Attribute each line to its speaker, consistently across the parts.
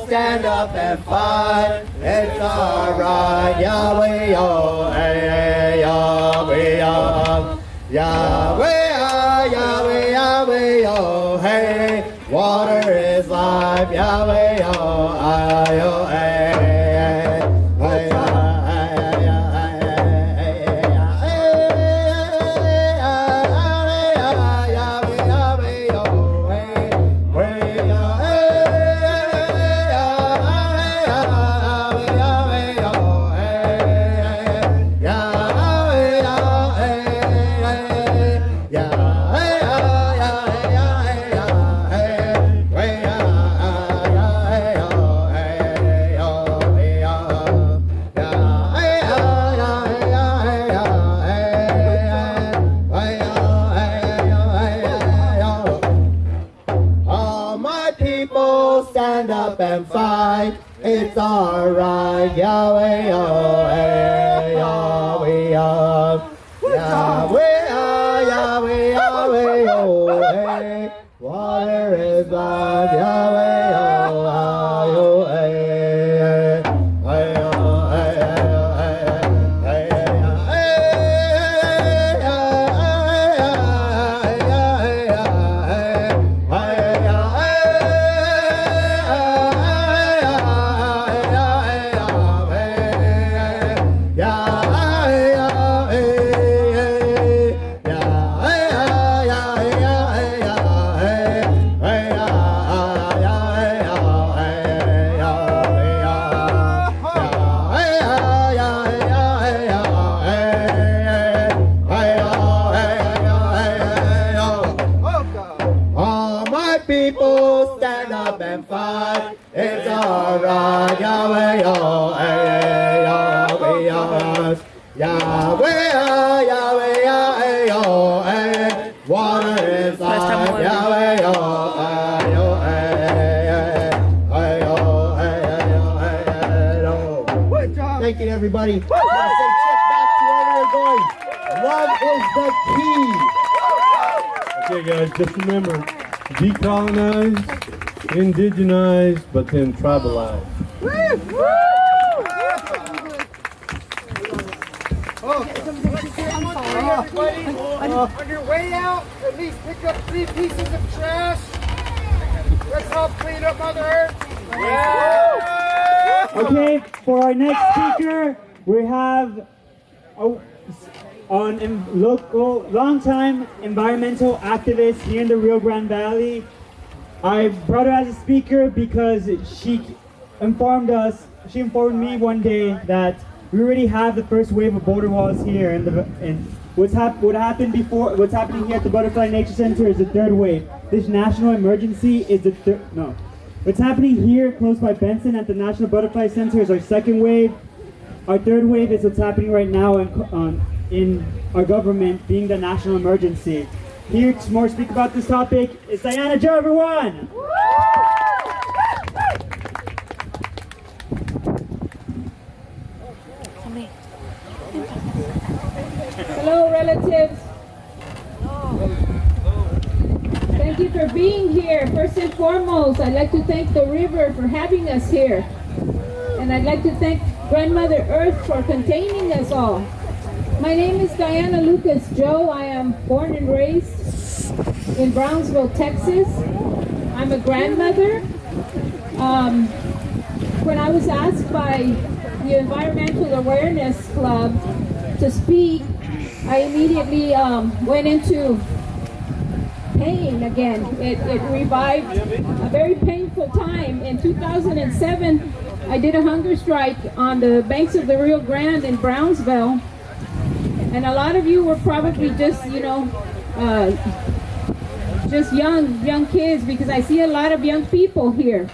Speaker 1: stand up and fight. It's alright, Yahweh, oh, hey, Yahweh, oh, Yahweh, oh, Yahweh, Yahweh, oh, hey. Water is life, Yahweh, oh, I, oh, hey, hey, stand up and fight. It's alright, Yahweh, oh, hey, Yahweh, oh, Yahweh, oh, Yahweh, Yahweh, oh, hey. Water is life, Yahweh, oh, oh, hey, hey, oh, people stand up and fight. It's alright, Yahweh, oh, hey, Yahweh, Yahweh, Yahweh, Yahweh, Yahweh, oh, hey. Water is life, Yahweh, oh, hey, oh, hey, hey, oh, hey, oh. Good job. Thank you, everybody. I want to say, check back to where we're going. Love is the key.
Speaker 2: Okay, guys, just remember, decolonize, indigenize, but then tribalize.
Speaker 3: On your way out, at least pick up 3 pieces of trash. Let's help clean up Mother Earth.
Speaker 4: Okay, for our next speaker, we have local, long-time environmental activist here in the Rio Grande Valley. I brought her as a speaker because she informed me one day that we already have the first wave of border walls here, and what's happening here at the Butterfly Nature Center is the third wave. This national emergency is the third. No, what's happening here close by Benson at the National Butterfly Center is our second wave. Our third wave is what's happening right now in our government, being the national emergency. Here to more speak about this topic is Diana Joe, everyone!
Speaker 5: Hello, relatives. Thank you for being here. First and foremost, I'd like to thank the river for having us here. And I'd like to thank Grandmother Earth for containing us all. My name is Diana Lucas Joe. I am born and raised in Brownsville, Texas. I'm a grandmother. When I was asked by the Environmental Awareness Club to speak, I immediately went into pain again. It revived a very painful time. In 2007, I did a hunger strike on the banks of the Rio Grande in Brownsville. And a lot of you were probably just, just young kids, because I see a lot of young people here.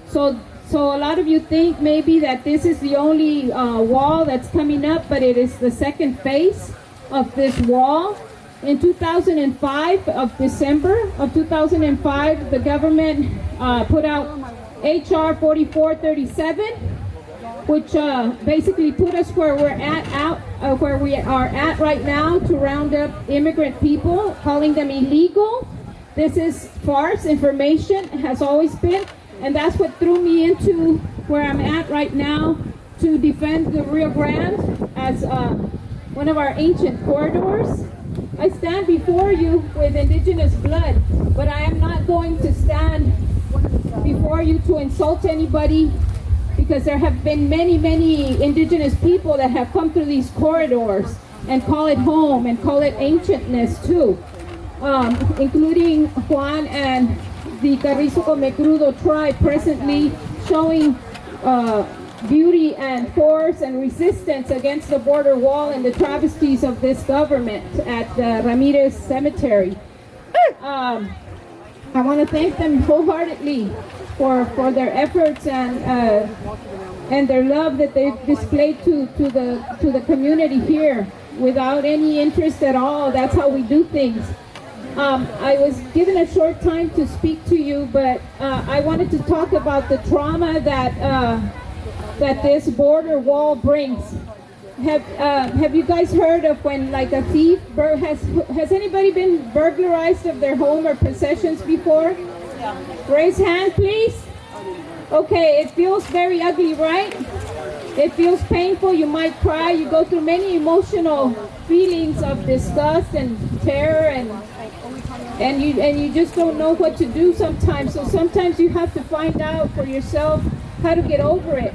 Speaker 5: So a lot of you think maybe that this is the only wall that's coming up, but it is the second phase of this wall. In 2005, of December of 2005, the government put out HR 4437, which basically put us where we are at right now, to round up immigrant people, calling them illegal. This is false information, has always been. And that's what threw me into where I'm at right now, to defend the Rio Grande as one of our ancient corridors. I stand before you with indigenous blood, but I am not going to stand before you to insult anybody, because there have been many, many indigenous people that have come through these corridors and call it home and call it ancientness too, including Juan and the Carrizo Comecrudo tribe presently showing beauty and force and resistance against the border wall and the travesties of this government at Ramirez Cemetery. I want to thank them wholeheartedly for their efforts and their love that they've displayed to the community here without any interest at all. That's how we do things. I was given a short time to speak to you, but I wanted to talk about the trauma that this border wall brings. Have you guys heard of when, like, a thief has anybody been burglarized of their home or possessions before? Raise hand, please. Okay, it feels very ugly, right? It feels painful. You might cry. You go through many emotional feelings of disgust and terror, and you just don't know what to do sometimes. So sometimes you have to find out for yourself how to get over it.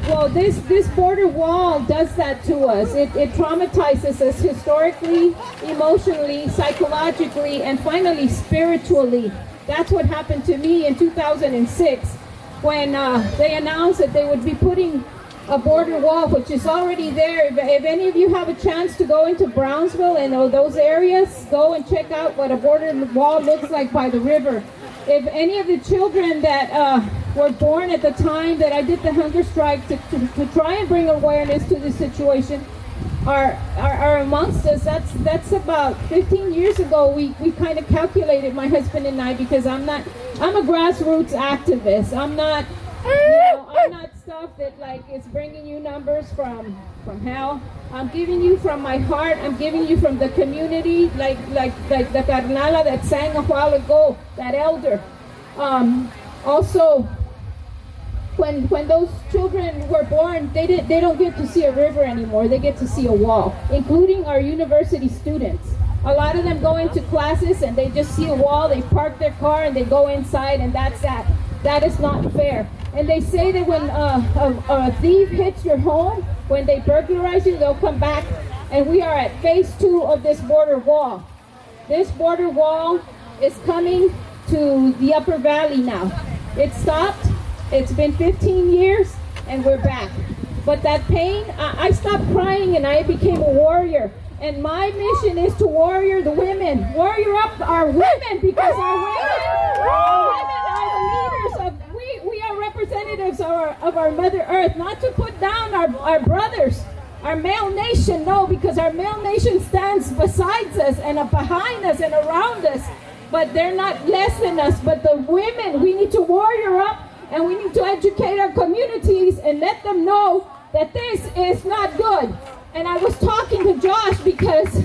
Speaker 5: Well, this border wall does that to us. It traumatizes us historically, emotionally, psychologically, and finally spiritually. That's what happened to me in 2006 when they announced that they would be putting a border wall, which is already there. If any of you have a chance to go into Brownsville and those areas, go and check out what a border wall looks like by the river. If any of the children that were born at the time that I did the hunger strike to try and bring awareness to the situation are amongst us, that's about 15 years ago. We kind of calculated, my husband and I, because I'm a grassroots activist. I'm not stuff that like is bringing you numbers from hell. I'm giving you from my heart. I'm giving you from the community, like the Carnala that sang a while ago, that elder. Also, when those children were born, they don't get to see a river anymore. They get to see a wall, including our university students. A lot of them go into classes and they just see a wall. They park their car and they go inside, and that's that. That is not fair. And they say that when a thief hits your home, when they burglarize you, they'll come back. And we are at phase 2 of this border wall. This border wall is coming to the Upper Valley now. It stopped. It's been 15 years, and we're back. But that pain, I stopped crying, and I became a warrior. And my mission is to warrior the women. Warrior up our women, because our women are the leaders of, we are representatives of our Mother Earth, not to put down our brothers, our male nation, no, because our male nation stands beside us and behind us and around us, but they're not less than us. But the women, we need to warrior up, and we need to educate our communities and let them know that this is not good. And I was talking to Josh because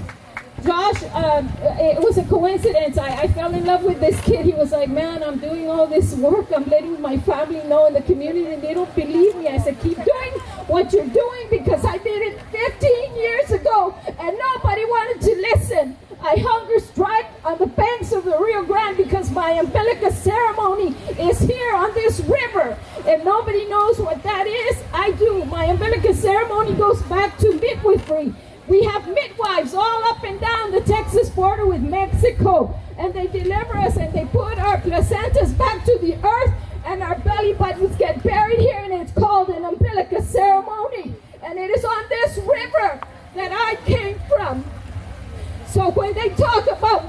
Speaker 5: Josh, it was a coincidence. I fell in love with this kid. He was like, man, I'm doing all this work. I'm letting my family know in the community, and they don't believe me. I said, keep doing what you're doing, because I did it 15 years ago and nobody wanted to listen. I hunger strike on the banks of the Rio Grande because my umbilical ceremony is here on this river. If nobody knows what that is, I do. My umbilical ceremony goes back to midwifery. We have midwives all up and down the Texas border with Mexico, and they deliver us and they put our placentas back to the earth, and our belly buttons get buried here, and it's called an umbilical ceremony. And it is on this river that I came from. So when they talk about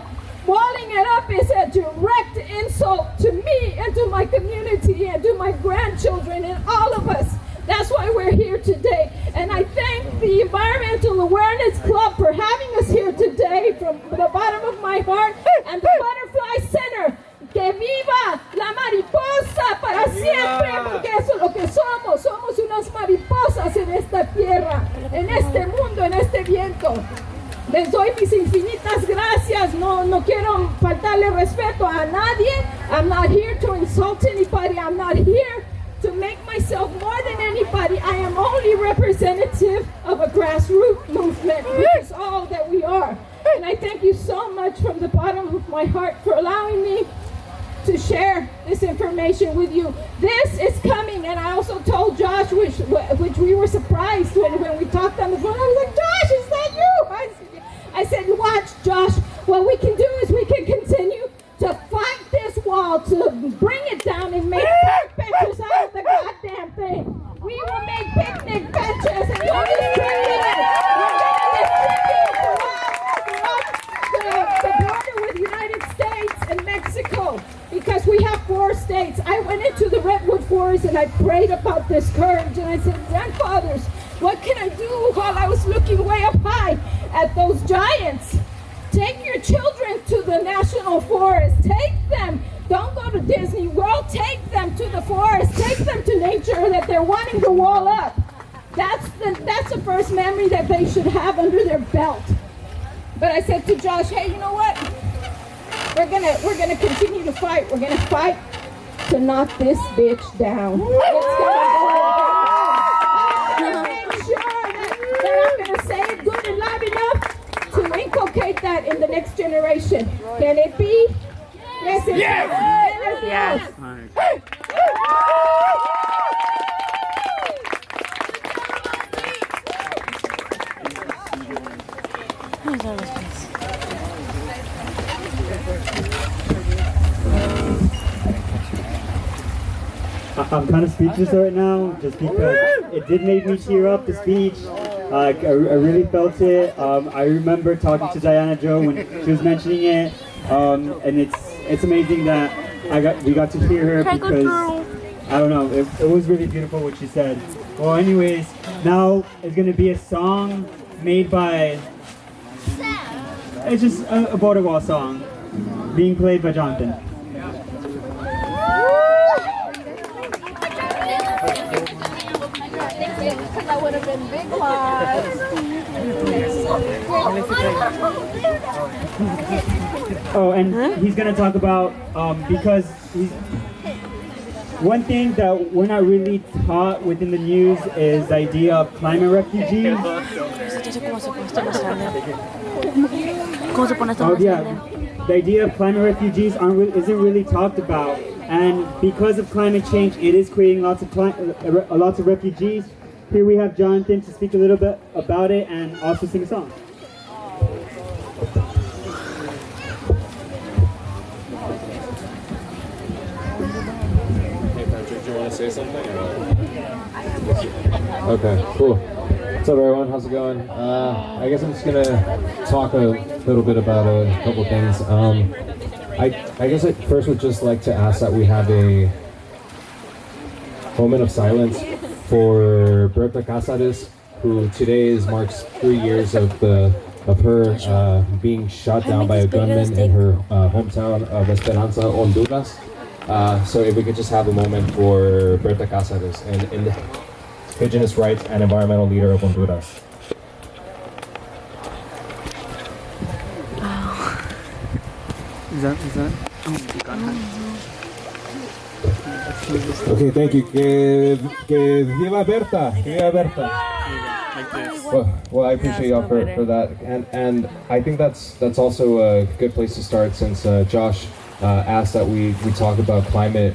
Speaker 5: walling it up, it's a direct insult to me and to my community and to my grandchildren and all of us. That's why we're here today. And I thank the Environmental Awareness Club for having us here today from the bottom of my heart, and the Butterfly Center. Que viva la mariposa para siempre, porque eso es lo que somos. Somos unas mariposas en esta tierra, en este mundo, en este viento. Les doy mis infinitas gracias. No quiero faltar faltarle respeto a nadie. I'm not here to insult anybody. I'm not here to make myself more than anybody. I am only representative of a grassroots movement, which is all that we are. And I thank you so much from the bottom of my heart for allowing me to share this information with you. This is coming, and I also told Josh, which we were surprised when we talked on the phone. I was like, Josh, is that you? I said, watch, Josh, what we can do is we can continue to fight this wall, to bring it down and make park benches out of the goddamn thing. We will make picnic benches and we'll distribute it. We're going to distribute throughout the border with the United States and Mexico, because we have 4 states. I went into the Redwood Forest and I prayed about this courage, and I said, grandfathers, what can I do while I was looking way up high at those giants? Take your children to the National Forest. Take them. Don't go to Disney World. Take them to the forest. Take them to nature that they're wanting to wall up. That's the first memory that they should have under their belt. But I said to Josh, hey, you know what? We're gonna continue to fight. We're gonna fight to knock this bitch down. It's gonna go down. I'm gonna make sure that I'm gonna say it good and loud enough to inculcate that in the next generation. Can it be? Yes, it is. Yes.
Speaker 4: I'm kind of speechless right now, just because it did make me tear up, the speech. I really felt it. I remember talking to Diana Joe when she was mentioning it, and it's amazing that we got to hear her, because I don't know, it was really beautiful what she said. Well, anyways, now it's gonna be a song made by, it's just a border wall song being played by Jonathan.
Speaker 6: Because I would have been big class.
Speaker 4: Oh, and he's gonna talk about because one thing that we're not really taught within the news is the idea of climate refugees. Oh yeah, the idea of climate refugees isn't really talked about, and because of climate change, it is creating lots of refugees. Here we have Jonathan to speak a little bit about it and also sing a song.
Speaker 7: Hey Patrick, do you want to say something? Okay, cool. What's up everyone, how's it going? I guess I'm just going to talk a little bit about a couple things. I guess I first would just like to ask that we have a moment of silence for Berta Cáceres, who today marks 3 years of her being shot down by a gunman in her hometown of Esperanza, Honduras. So if we could just have a moment for Berta Cáceres, an indigenous rights and environmental leader of Honduras.
Speaker 4: Is that?
Speaker 7: Okay, thank you. Que viva Berta! Que viva Berta! Well, I appreciate y'all for that, and I think that's also a good place to start, since Josh asked that we talk about climate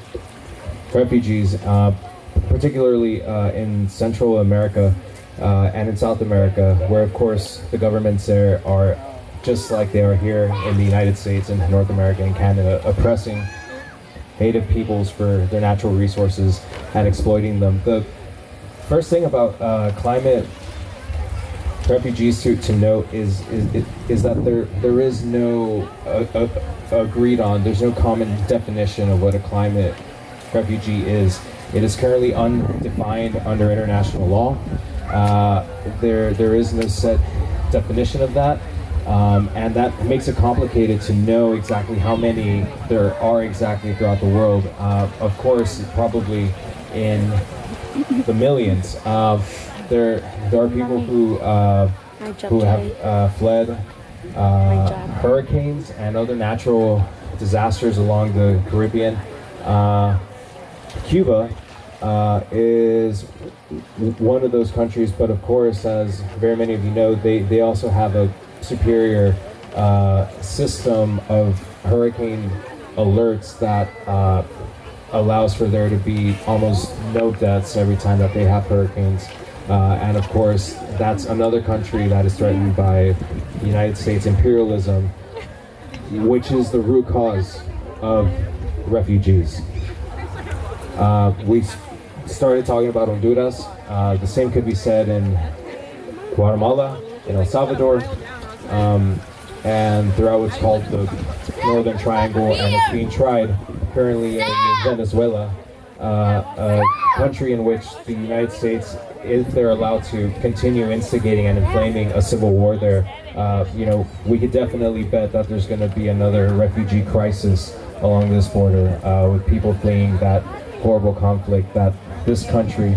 Speaker 7: refugees, particularly in Central America and in South America, where of course the governments there are just like they are here in the United States and North America and Canada, oppressing native peoples for their natural resources and exploiting them. The first thing about climate refugees to note is that there is no agreed on, there's no common definition of what a climate refugee is. It is currently undefined under international law. There is no set definition of that. And that makes it complicated to know exactly how many there are exactly throughout the world. Of course, probably in the millions. There are people who have fled hurricanes and other natural disasters along the Caribbean. Cuba is one of those countries, but of course, as very many of you know, they also have a superior system of hurricane alerts that allows for there to be almost no deaths every time that they have hurricanes. And of course, that's another country that is threatened by the United States imperialism, which is the root cause of refugees. We started talking about Honduras. The same could be said in Guatemala, in El Salvador, and throughout what's called the Northern Triangle, and it's being tried currently in Venezuela, a country in which the United States, if they're allowed to continue instigating and inflaming a civil war there, we could definitely bet that there's going to be another refugee crisis along this border, with people fleeing that horrible conflict that this country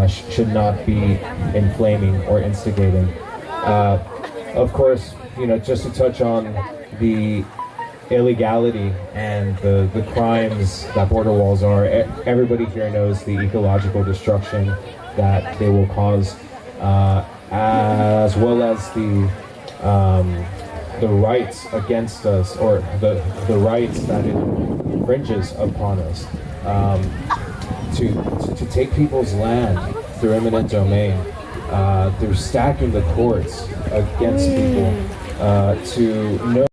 Speaker 7: should not be inflaming or instigating. Of course, just to touch on the illegality and the crimes that border walls are, everybody here knows the ecological destruction that they will cause, as well as the rights against us, or the rights that it infringes upon us, to take people's land through eminent domain. They're stacking the courts against people, to know